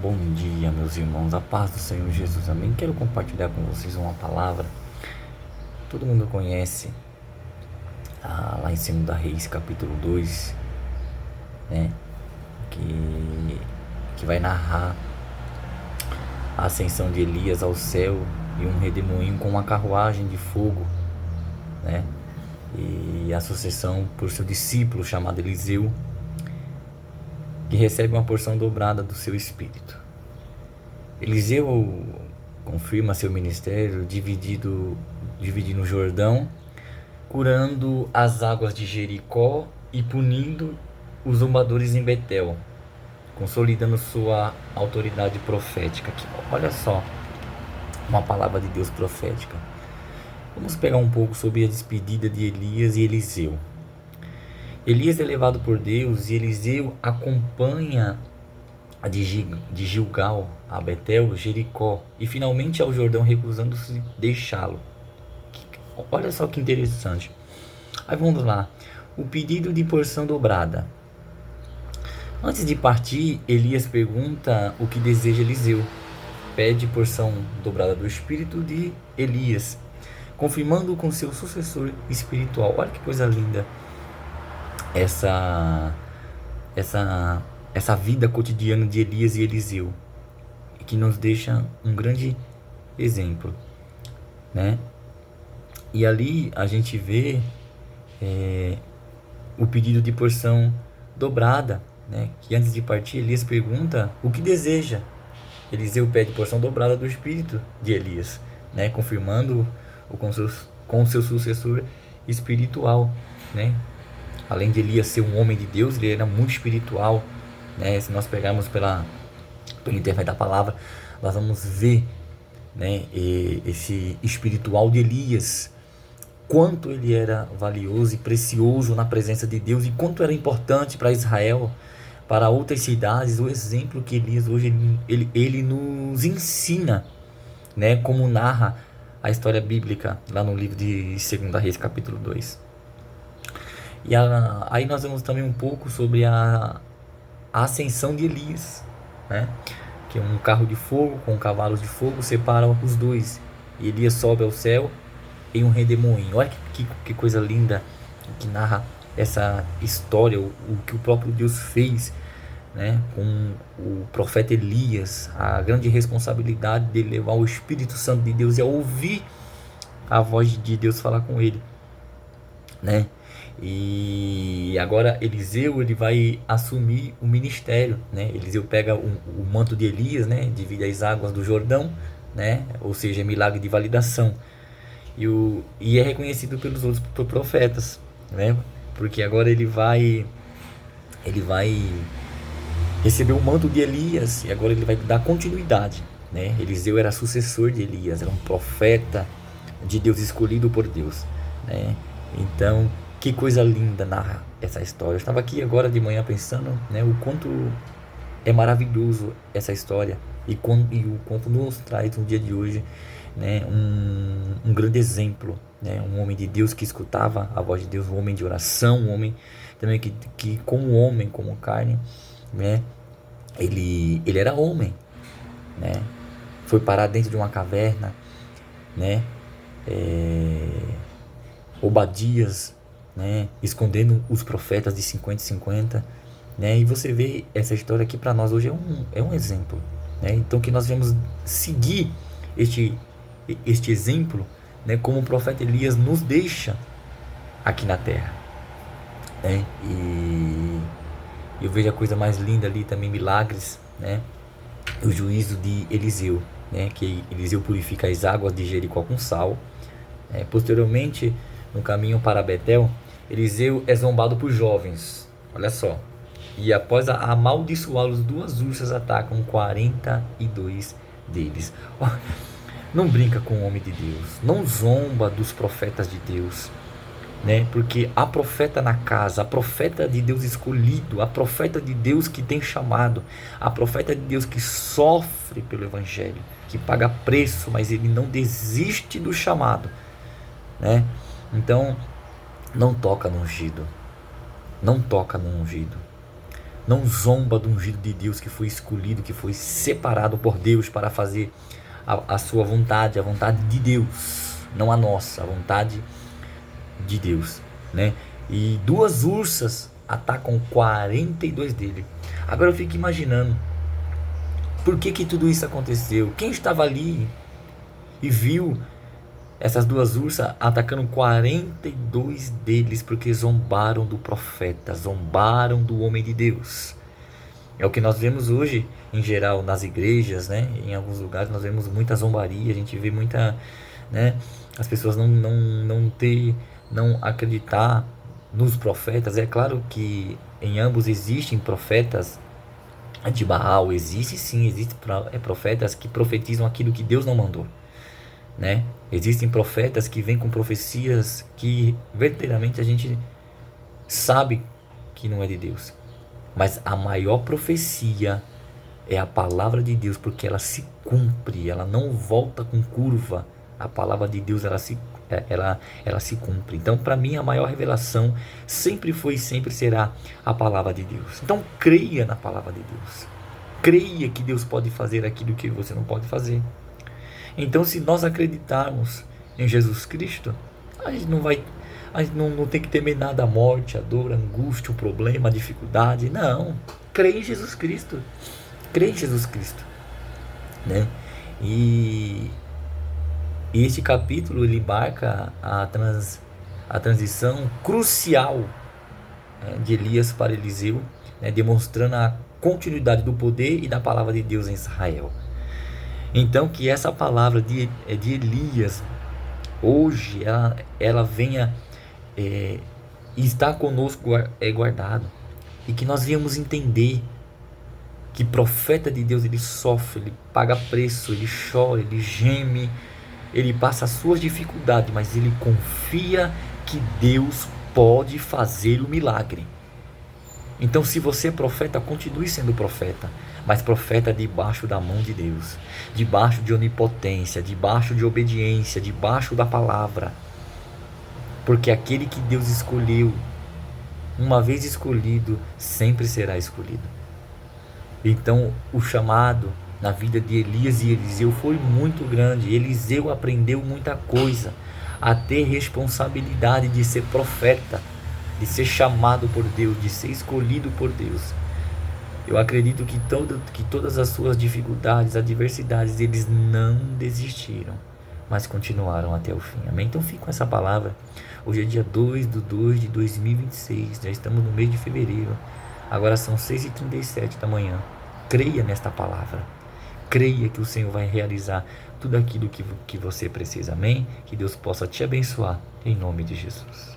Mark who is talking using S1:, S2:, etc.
S1: Bom dia, meus irmãos, a paz do Senhor Jesus, amém. Quero compartilhar com vocês uma palavra. Todo mundo conhece, lá em 2 Reis, capítulo 2, né? Que vai narrar a ascensão de Elias ao céu e um redemoinho com uma carruagem de fogo, né? E a sucessão por seu discípulo chamado Eliseu, que recebe uma porção dobrada do seu espírito. Eliseu confirma seu ministério dividindo o Jordão, curando as águas de Jericó e punindo os zombadores em Betel, consolidando sua autoridade profética. Olha só, uma palavra de Deus profética. Vamos pegar um pouco sobre a despedida de Elias e Eliseu. Elias é levado por Deus e Eliseu acompanha de Gilgal a Betel, Jericó e finalmente ao Jordão, recusando-se deixá-lo. Olha só que interessante. Aí vamos lá. O pedido de porção dobrada. Antes de partir, Elias pergunta o que deseja Eliseu. Pede porção dobrada do espírito de Elias, confirmando com seu sucessor espiritual. Olha que coisa linda essa vida cotidiana de Elias e Eliseu, que nos deixa um grande exemplo, né? E ali a gente vê o pedido de porção dobrada, né? Que antes de partir, Elias pergunta o que deseja. Eliseu pede porção dobrada do espírito de Elias, né? Confirmando com seu sucessor espiritual, né? Além de Elias ser um homem de Deus, ele era muito espiritual, né? Se nós pegarmos pelo intermédio da palavra, nós vamos ver, né, esse espiritual de Elias, quanto ele era valioso e precioso na presença de Deus e quanto era importante para Israel, para outras cidades. O exemplo que Elias hoje ele nos ensina, né, como narra a história bíblica lá no livro de 2 Reis, capítulo 2. E aí nós vemos também um pouco sobre a ascensão de Elias, né? Que um carro de fogo com cavalos de fogo separa os dois. E Elias sobe ao céu em um redemoinho. Olha que coisa linda que narra essa história, o que o próprio Deus fez, né, com o profeta Elias, a grande responsabilidade de levar o Espírito Santo de Deus e a ouvir a voz de Deus falar com ele, né? E agora Eliseu, ele vai assumir o ministério, né? Eliseu pega o manto de Elias, né? Divide as águas do Jordão, né? Ou seja, milagre de validação. E é reconhecido pelos outros profetas, né? Porque agora ele vai receber o manto de Elias e agora ele vai dar continuidade, né? Eliseu era sucessor de Elias, era um profeta de Deus, escolhido por Deus, né? Então, que coisa linda narra essa história. Eu estava aqui agora de manhã pensando, né, o quanto é maravilhoso essa história e o quanto nos traz no dia de hoje, né, um grande exemplo, né, um homem de Deus que escutava a voz de Deus, um homem de oração, um homem também que como homem, como carne, né, ele era homem, né, foi parar dentro de uma caverna, né, Obadias, né, escondendo os profetas de 50 em 50, né, e você vê essa história aqui para nós hoje é um exemplo, né, então que nós vamos seguir este exemplo, né, como o profeta Elias nos deixa aqui na terra, né, e eu vejo a coisa mais linda ali também, milagres, né, o juízo de Eliseu, né, que Eliseu purifica as águas de Jericó com sal, posteriormente no caminho para Betel, Eliseu é zombado por jovens, olha só, e após amaldiçoá-los, 2 ursas atacam 42 deles. Não brinca com o homem de Deus, não zomba dos profetas de Deus, né? Porque a profeta na casa, a profeta de Deus escolhido, a profeta de Deus que tem chamado, a profeta de Deus que sofre pelo evangelho, que paga preço, mas ele não desiste do chamado, né? Então, não toca no ungido, não toca no ungido, não zomba do ungido de Deus que foi escolhido, que foi separado por Deus para fazer a sua vontade, a vontade de Deus, não a nossa, a vontade de Deus, né? E duas ursas atacam 42 dele. Agora eu fico imaginando, por que tudo isso aconteceu? Quem estava ali e viu essas duas ursas atacando 42 deles porque zombaram do profeta, zombaram do homem de Deus? É o que nós vemos hoje, em geral, nas igrejas, né? Em alguns lugares nós vemos muita zombaria, a gente vê muita, né? As pessoas não acreditar nos profetas. É claro que em ambos existem profetas de Baal, existe sim, existem profetas que profetizam aquilo que Deus não mandou, né? Existem profetas que vêm com profecias que verdadeiramente a gente sabe que não é de Deus. Mas a maior profecia é a palavra de Deus, porque ela se cumpre, ela não volta com curva. A palavra de Deus, ela se cumpre. Então, para mim, a maior revelação sempre foi e sempre será a palavra de Deus. Então, creia na palavra de Deus. Creia que Deus pode fazer aquilo que você não pode fazer. Então, se nós acreditarmos em Jesus Cristo, a gente não tem que temer nada, a morte, a dor, a angústia, o problema, a dificuldade. Não, creia em Jesus Cristo. Creia em Jesus Cristo, né? E este capítulo ele marca a transição crucial, né, de Elias para Eliseu, né, demonstrando a continuidade do poder e da palavra de Deus em Israel. Então que essa palavra de Elias hoje ela venha estar conosco guardado, e que nós venhamos entender que profeta de Deus ele sofre, ele paga preço, ele chora, ele geme, ele passa as suas dificuldades, mas ele confia que Deus pode fazer o milagre. Então, se você é profeta, continue sendo profeta, mas profeta debaixo da mão de Deus, debaixo de onipotência, debaixo de obediência, debaixo da palavra, porque aquele que Deus escolheu, uma vez escolhido, sempre será escolhido. Então, o chamado na vida de Elias e Eliseu foi muito grande. Eliseu aprendeu muita coisa, a ter responsabilidade de ser profeta, de ser chamado por Deus, de ser escolhido por Deus. Eu acredito que todas as suas dificuldades, adversidades, eles não desistiram, mas continuaram até o fim. Amém? Então fica com essa palavra. Hoje é dia 2/2 de 2026, já estamos no mês de fevereiro. Agora são 6h37 da manhã. Creia nesta palavra. Creia que o Senhor vai realizar tudo aquilo que você precisa. Amém? Que Deus possa te abençoar, em nome de Jesus.